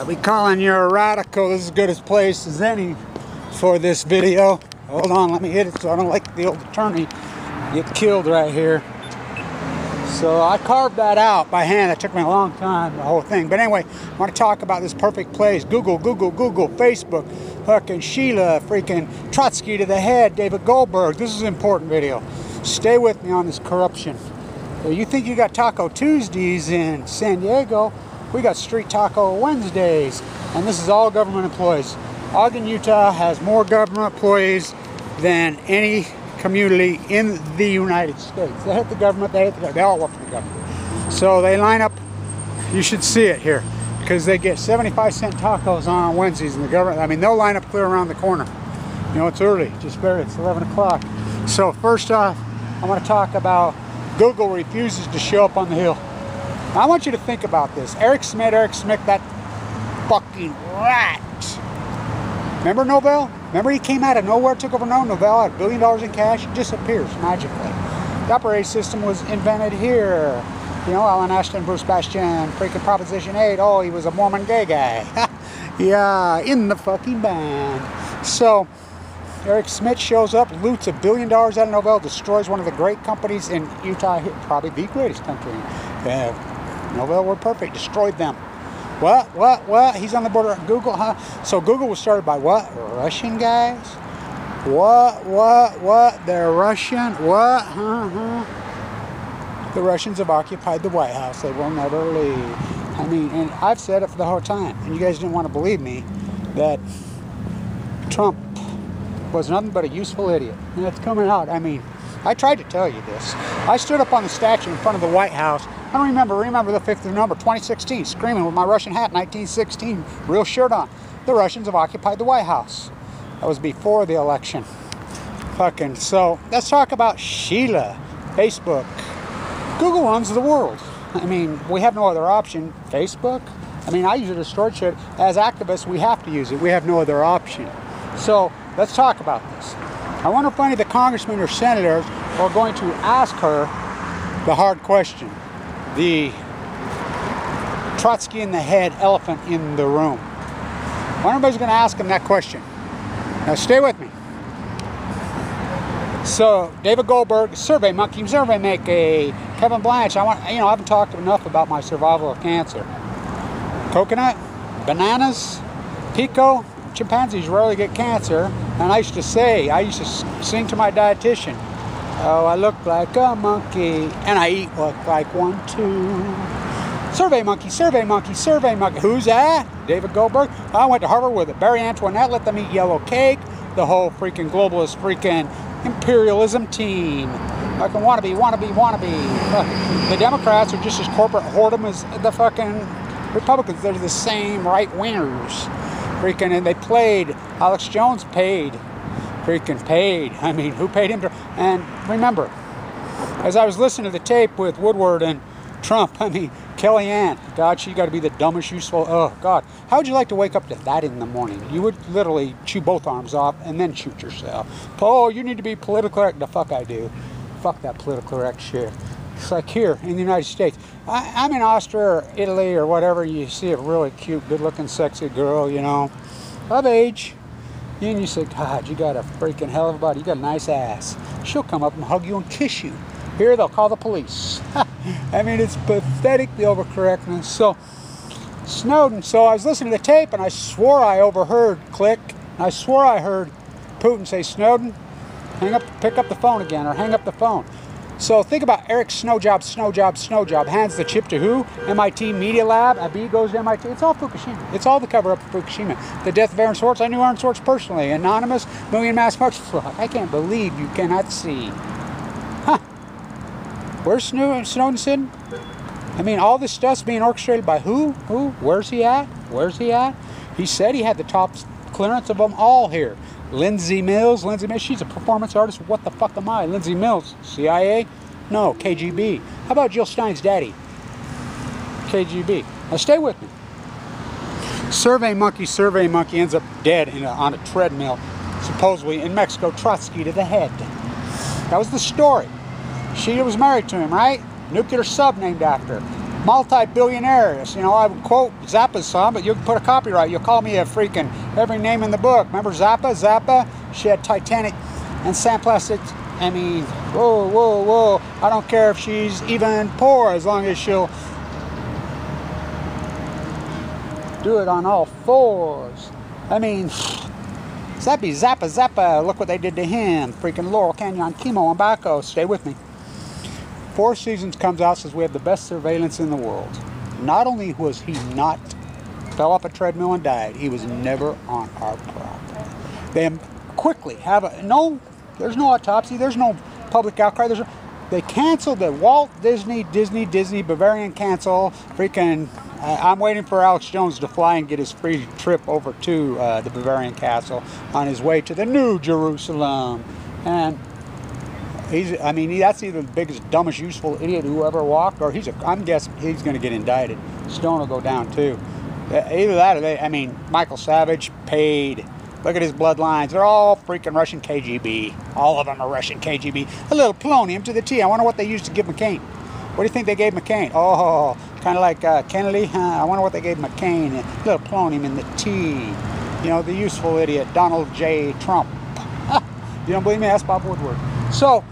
I'll be calling you a radical. This is as good a place as any for this video. Hold on, let me hit it so I don't like the old attorney get killed right here. So I carved that out by hand. It took me a long time, the whole thing. But anyway, I want to talk about this perfect place. Google, Facebook, fucking Sheila, freaking Trotsky to the head, David Goldberg. This is an important video. Stay with me on this corruption. You think you got Taco Tuesdays in San Diego? We got Street Taco Wednesdays. And this is all government employees. Ogden, Utah has more government employees than any community in the United States. They hate the government, they all work for the government. So they line up, you should see it here, because they get 75-cent tacos on Wednesdays in the government. I mean, they'll line up clear around the corner. You know, it's early, just barely, it's 11 o'clock. So first off, I want to talk about Google refuses to show up on the Hill. Now, I want you to think about this. Eric Schmidt, that fucking rat. Remember Novell? Remember he came out of nowhere, took over Novell, had $1 billion in cash, disappears magically. The operating system was invented here. You know, Alan Ashton, Bruce Bastian, freaking Proposition 8. Oh, he was a Mormon gay guy. Yeah, in the fucking band. So, Eric Schmidt shows up, loots $1 billion out of Novell, destroys one of the great companies in Utah, probably the greatest country. Novell were perfect, destroyed them. What? He's on the border of Google, huh? So Google was started by what? Russian guys? What? They're Russian? What? The Russians have occupied the White House. They will never leave. I mean, and I've said it for the whole time, and you guys didn't want to believe me, that Trump was nothing but a useful idiot. And it's coming out. I mean, I tried to tell you this. I stood up on the statue in front of the White House. I don't remember the 5th number, 2016, screaming with my Russian hat, 1916, real shirt on. The Russians have occupied the White House. That was before the election. Fucking, so let's talk about Sheila, Facebook. Google runs the world. I mean, we have no other option. Facebook? I mean, I use it as storage shit. As activists, we have to use it. We have no other option. So let's talk about this. I wonder if any of the congressmen or senators are going to ask her the hard question. The Trotsky in the head elephant in the room. Well, everybody's going to ask him that question. Now stay with me. So David Goldberg, Survey Monkey, Kevin Blanche. I haven't talked enough about my survival of cancer. Coconut, bananas, pico, chimpanzees rarely get cancer. And I used to sing to my dietitian. Oh, I look like a monkey, and I eat like one too. Survey monkey. Who's that? David Goldberg. I went to Harvard with it. Barry Antoinette let them eat yellow cake. The whole freaking globalist freaking imperialism team. Like a wannabe. The Democrats are just as corporate whoredom as the fucking Republicans. They're the same right-wingers. Freaking, and they played. Alex Jones paid. Freaking paid. I mean, who paid him? And remember, as I was listening to the tape with Woodward and Trump, I mean, Kellyanne, God, she got to be the dumbest, useful. Oh, God. How would you like to wake up to that in the morning? You would literally chew both arms off and then shoot yourself. Oh, you need to be politically correct. The fuck I do. Fuck that political correct shit. It's like here in the United States. I'm in Austria or Italy or whatever. You see a really cute, good-looking, sexy girl, you know, of age. And you say, God, you got a freaking hell of a body. You got a nice ass. She'll come up and hug you and kiss you. Here, they'll call the police. I mean, it's pathetic, the overcorrectness. So, Snowden. So I was listening to the tape, and I swore I overheard click. And I swore I heard Putin say, Snowden, pick up the phone again, or hang up the phone. So think about Eric Snowjob, hands the chip to who? MIT Media Lab, Abi goes to MIT. It's all Fukushima. It's all the cover-up of Fukushima. The death of Aaron Swartz, I knew Aaron Swartz personally. Anonymous, million mass march. I can't believe you cannot see. Huh. Where's Snowden sitting? I mean, all this stuff's being orchestrated by who? Where's he at? He said he had the top clearance of them all here. Lindsay Mills, she's a performance artist. What the fuck am I? Lindsay Mills, CIA? No, KGB. How about Jill Stein's daddy? KGB. Now stay with me. Survey monkey ends up dead on a treadmill, supposedly in Mexico, Trotsky to the head. That was the story. She was married to him, right? Nuclear sub named after her. multi-billionaires. You know, I would quote Zappa's song, but you can put a copyright. You'll call me a freaking every name in the book. Remember Zappa? Zappa, she had Titanic and sandplastics. I mean, whoa, whoa, whoa. I don't care if she's even poor, as long as she'll do it on all fours. I mean, Zappy, Zappa, Zappa. Look what they did to him. Freaking Laurel Canyon, chemo, and Baco. Stay with me. Four Seasons comes out, says we have the best surveillance in the world. Not only was he not, fell off a treadmill and died, he was never on our property. They quickly have a, no, there's no autopsy, there's no public outcry, they canceled the Walt Disney Bavarian cancel. Freaking, I'm waiting for Alex Jones to fly and get his free trip over to the Bavarian Castle on his way to the New Jerusalem. And I mean, that's either the biggest, dumbest, useful idiot who ever walked, or I'm guessing he's going to get indicted. Stone will go down too. Either that or I mean, Michael Savage paid. Look at his bloodlines. They're all freaking Russian KGB. All of them are Russian KGB. A little polonium to the T. I wonder what they used to give McCain. What do you think they gave McCain? Oh, kind of like Kennedy. I wonder what they gave McCain. A little polonium in the T. You know, the useful idiot, Donald J. Trump. You don't believe me? Ask Bob Woodward. So,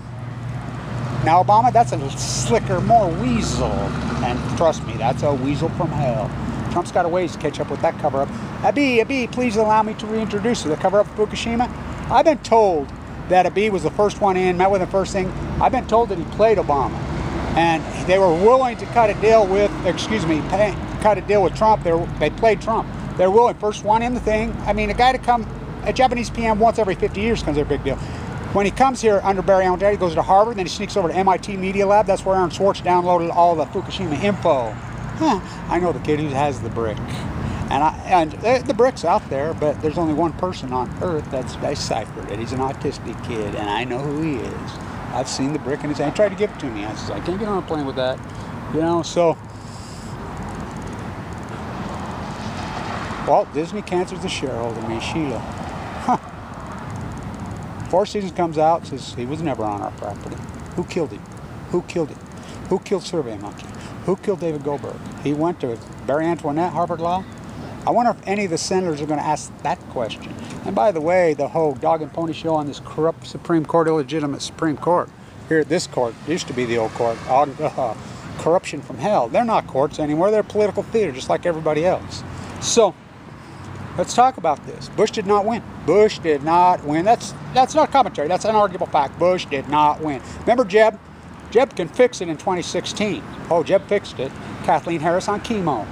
now Obama, that's a slicker, more weasel. And trust me, that's a weasel from hell. Trump's got a ways to catch up with that cover-up. Abi, please allow me to reintroduce you. The cover-up of Fukushima. I've been told that Abi was the first one in, met with him first thing. I've been told that he played Obama. And they were willing to cut a deal with, cut a deal with Trump. They played Trump. They're willing, first one in the thing. I mean, a guy to come, a Japanese PM once every 50 years comes a big deal. When he comes here under Barry Allen, he goes to Harvard, then he sneaks over to MIT Media Lab. That's where Aaron Swartz downloaded all the Fukushima info. I know the kid who has the brick. And the brick's out there, but there's only one person on Earth that's deciphered it. He's an autistic kid, and I know who he is. I've seen the brick in his hand. He tried to give it to me. I said, I can't get on a plane with that. You know, so Walt Disney cancels the shareholder, me, Sheryl. Four Seasons comes out, says he was never on our property. Who killed him? Who killed him? Who killed Survey Monkey? Who killed David Goldberg? He went to Barry Antoinette, Harvard Law. I wonder if any of the senators are going to ask that question. And by the way, the whole dog and pony show on this corrupt Supreme Court, illegitimate Supreme Court, here at this court, used to be the old court, corruption from hell. They're not courts anymore. They're political theater, just like everybody else. So, let's talk about this. Bush did not win. Bush did not win. That's not commentary. That's an arguable fact. Bush did not win. Remember Jeb? Jeb can fix it in 2016. Oh, Jeb fixed it. Kathleen Harris on chemo.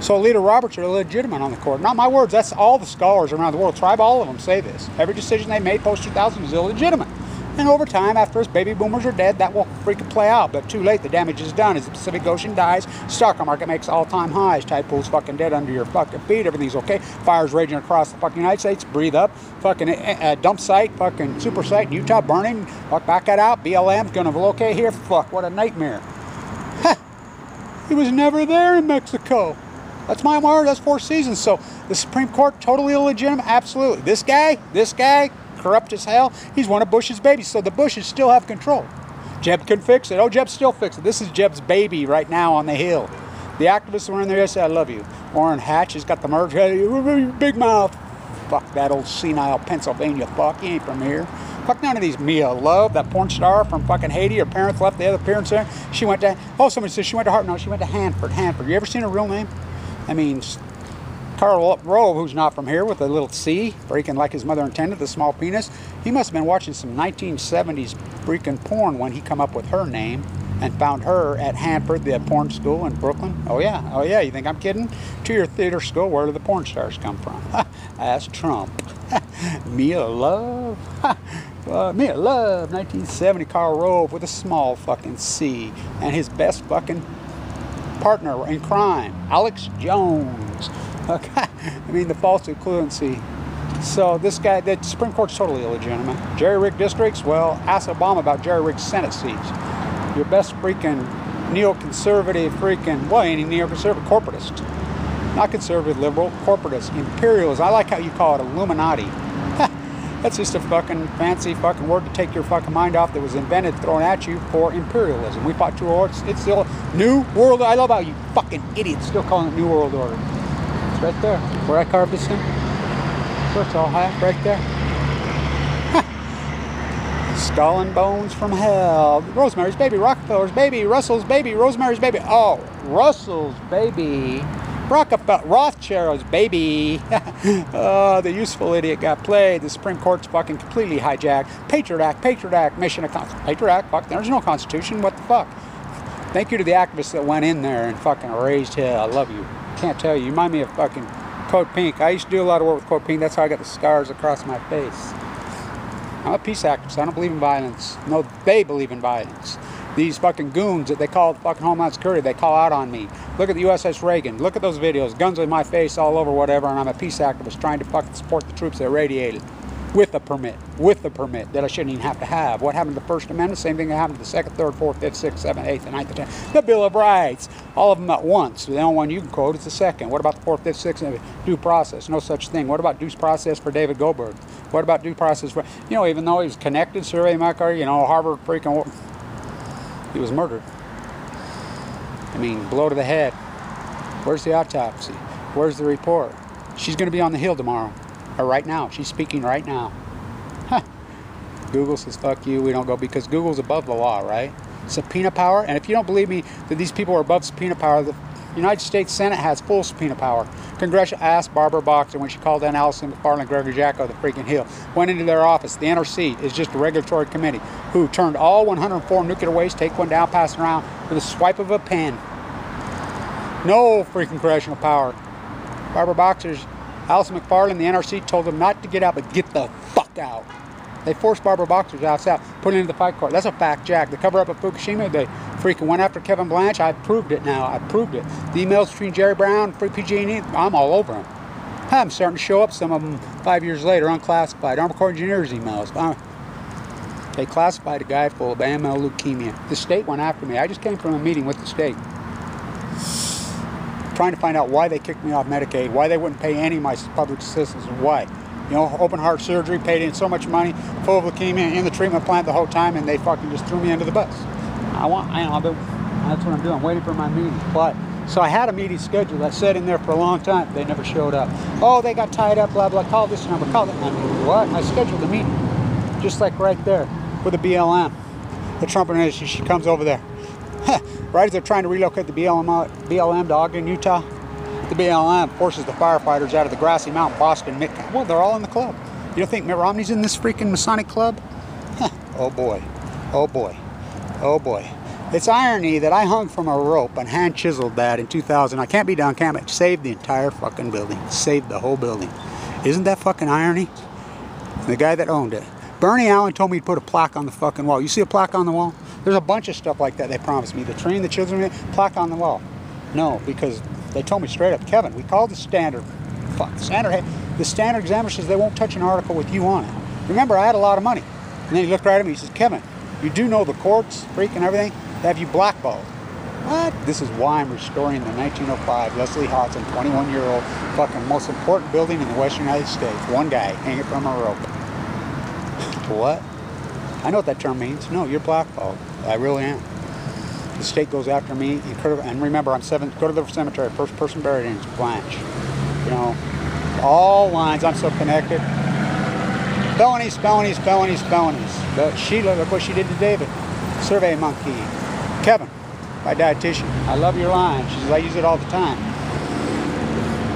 So Alita Roberts are illegitimate on the court. Not my words. That's all the scholars around the world. Tribe, all of them say this. Every decision they made post-2000 is illegitimate. And over time, after us baby boomers are dead, that will freaking play out. But too late, the damage is done. As the Pacific Ocean dies, stock market makes all-time highs. Tide pool's fucking dead under your fucking feet. Everything's okay. Fires raging across the fucking United States. Breathe up. Fucking dump site, fucking super site in Utah burning. Fuck, back that out. BLM's gonna relocate here. Fuck, what a nightmare. He was never there in Mexico. That's my word. That's Four Seasons. So the Supreme Court, totally illegitimate? Absolutely. This guy, corrupt as hell. He's one of Bush's babies, so the Bushes still have control. Jeb can fix it. Oh, Jeb still fixes it. This is Jeb's baby right now on the Hill. The activists were in there yesterday. I love you. Orrin Hatch has got the merge. Hey, big mouth. Fuck that old senile Pennsylvania fuck. He ain't from here. Fuck none of these. Mia Love, that porn star from fucking Haiti. Her parents left. The other parents there. She went to, oh, somebody says she went to Harvard. No, she went to Hanford. You ever seen her real name? I mean, Karl Rove, who's not from here, with a little C, freaking like his mother intended, the small penis. He must have been watching some 1970s freaking porn when he come up with her name and found her at Hanford, the porn school in Brooklyn. Oh yeah, you think I'm kidding? To your theater school, where do the porn stars come from? Ask Trump. Mia Love. Mia Love, 1970, Karl Rove with a small fucking C. And his best fucking partner in crime, Alex Jones. Okay. I mean, the false equivalency. So this guy, the Supreme Court's totally illegitimate. Jerry-rigged districts? Well, ask Obama about jerry-rigged Senate seats. Your best freaking neoconservative freaking, well, any neoconservative corporatist. Not conservative, liberal, corporatist, imperialist. I like how you call it Illuminati. That's just a fucking fancy fucking word to take your fucking mind off that was invented, thrown at you for imperialism. We fought 2 worlds. It's still New World. I love how you fucking idiots still calling it New World Order. It's right there. Where I carved this in. So it's all half right there. Skull and bones from hell. Rosemary's Baby, Rockefeller's Baby, Russell's Baby, Rosemary's Baby. Oh, Russell's Baby. Rockefeller, Rothschild's Baby. Oh, the useful idiot got played. The Supreme Court's fucking completely hijacked. Patriot Act, mission of Patriot Act, fuck, there's no Constitution, what the fuck? Thank you to the activists that went in there and fucking raised hell. I love you. Can't tell you. You remind me of fucking Code Pink. I used to do a lot of work with Code Pink. That's how I got the scars across my face. I'm a peace activist. I don't believe in violence. No, they believe in violence. These fucking goons that they call fucking Homeland Security, they call out on me. Look at the USS Reagan. Look at those videos. Guns in my face all over, whatever, and I'm a peace activist trying to fucking support the troops that irradiated. With a permit. With the permit that I shouldn't even have to have. What happened to the First Amendment? Same thing that happened to the 2nd, 3rd, 4th, 5th, 6th, 7th, 8th, and 9th, and 10th. The Bill of Rights. All of them at once. The only one you can quote is the 2nd. What about the 4th, 5th, 6th? Due process. No such thing. What about due process for David Goldberg? What about due process for, you know, even though he was connected, Survey Macker, you know, Harvard freaking, he was murdered. I mean, blow to the head. Where's the autopsy? Where's the report? She's going to be on the Hill tomorrow. Or right now. She's speaking right now. Huh. Google says, fuck you, we don't go, because Google's above the law, right? Subpoena power. And if you don't believe me that these people are above subpoena power, the United States Senate has full subpoena power. Congressional asked Barbara Boxer when she called down Allison McFarland, Gregory Jacko, the freaking Hill, went into their office. The NRC is just a regulatory committee who turned all 104 nuclear waste, take one down, pass it around with a swipe of a pen. No freaking congressional power. Barbara Boxer's, Allison McFarland, the NRC told them not to get out, but get the fuck out. They forced Barbara Boxer's ass out, put it into the fight court. That's a fact, Jack. The cover-up of Fukushima, they freaking went after Kevin Blanche. I proved it now. I proved it. The emails between Jerry Brown, Free PG&E, I'm all over them. I'm starting to show up some of them 5 years later, unclassified. Army Corps Engineers emails. They classified a guy full of AML leukemia. The state went after me. I just came from a meeting with the state, trying to find out why they kicked me off Medicaid, why they wouldn't pay any of my public assistance, and why. You know, open heart surgery, paid in so much money, full of leukemia, in the treatment plant the whole time, and they fucking just threw me under the bus. That's what I'm doing. I'm waiting for my meeting. But so I had a meeting scheduled that sat in there for a long time. They never showed up. Oh, they got tied up, blah, blah. Call this number, call that number. What? I scheduled a meeting, just like right there, with the BLM. The Trump administration, she comes over there. Right as they're trying to relocate the BLM to Ogden, Utah, the BLM forces the firefighters out of the grassy mountain, Boston, well, they're all in the club. You don't think Mitt Romney's in this freaking Masonic club? Oh boy, oh boy, oh boy. It's irony that I hung from a rope and hand chiseled that in 2000. I can't be done, can't I? Saved the entire fucking building. Saved the whole building. Isn't that fucking irony? The guy that owned it. Bernie Allen told me to put a plaque on the fucking wall. You see a plaque on the wall? There's a bunch of stuff like that they promised me. The train, the children, plaque on the wall. No, because they told me straight up, Kevin, we called the Standard. Fuck, the Standard Examiner says they won't touch an article with you on it. Remember, I had a lot of money. And then he looked right at me, he says, Kevin, you do know the courts, freaking everything, they have you blackballed. What? This is why I'm restoring the 1905 Leslie Hodson, 21-year-old, fucking most important building in the Western United States. One guy hanging from a rope. What? I know what that term means. No, you're blackballed. I really am. The state goes after me, and remember, I'm go to the cemetery, first person buried in is Blanche. You know, all lines, I'm so connected. Felonies, felonies, felonies, felonies. But Sheila, look what she did to David. Survey monkey. Kevin, my dietitian, I love your line. She says, I use it all the time.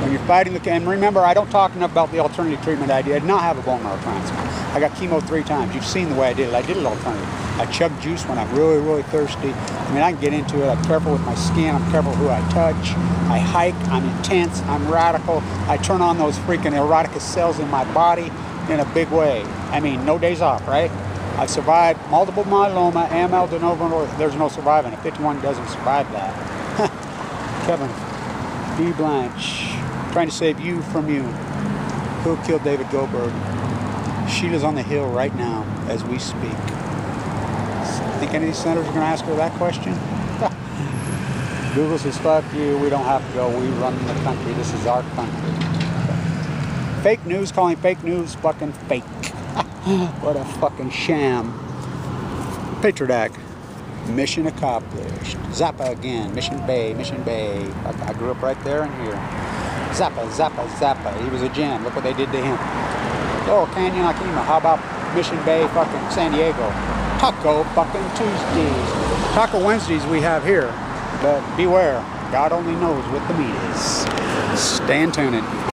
When you're fighting and remember, I don't talk enough about the alternative treatment I did. I did not have a bone marrow transplant. I got chemo 3 times. You've seen the way I did it. I did it alternative. I chug juice when I'm really, really thirsty. I mean, I can get into it. I'm careful with my skin. I'm careful who I touch. I hike. I'm intense. I'm radical. I turn on those freaking erotica cells in my body in a big way. I mean, no days off, right? I survived multiple myeloma, AML, de novo. There's no surviving it. 51 doesn't survive that. Kevin B. Blanche, trying to save you from you. Who killed David Goldberg? Sheila's on the Hill right now as we speak. Think any of these senators are going to ask her that question? Google says, fuck you, we don't have to go, we run the country, this is our country. Fake news, calling fake news fucking fake. What a fucking sham. Patrodak. Mission accomplished. Zappa again. Mission Bay. Mission Bay. I grew up right there and here. Zappa, Zappa, Zappa. He was a gem. Look what they did to him. Oh, Canyon Akima. How about Mission Bay, fucking San Diego? Taco fucking Tuesdays. Taco Wednesdays we have here. But beware. God only knows what the meat is. Stay in tuned.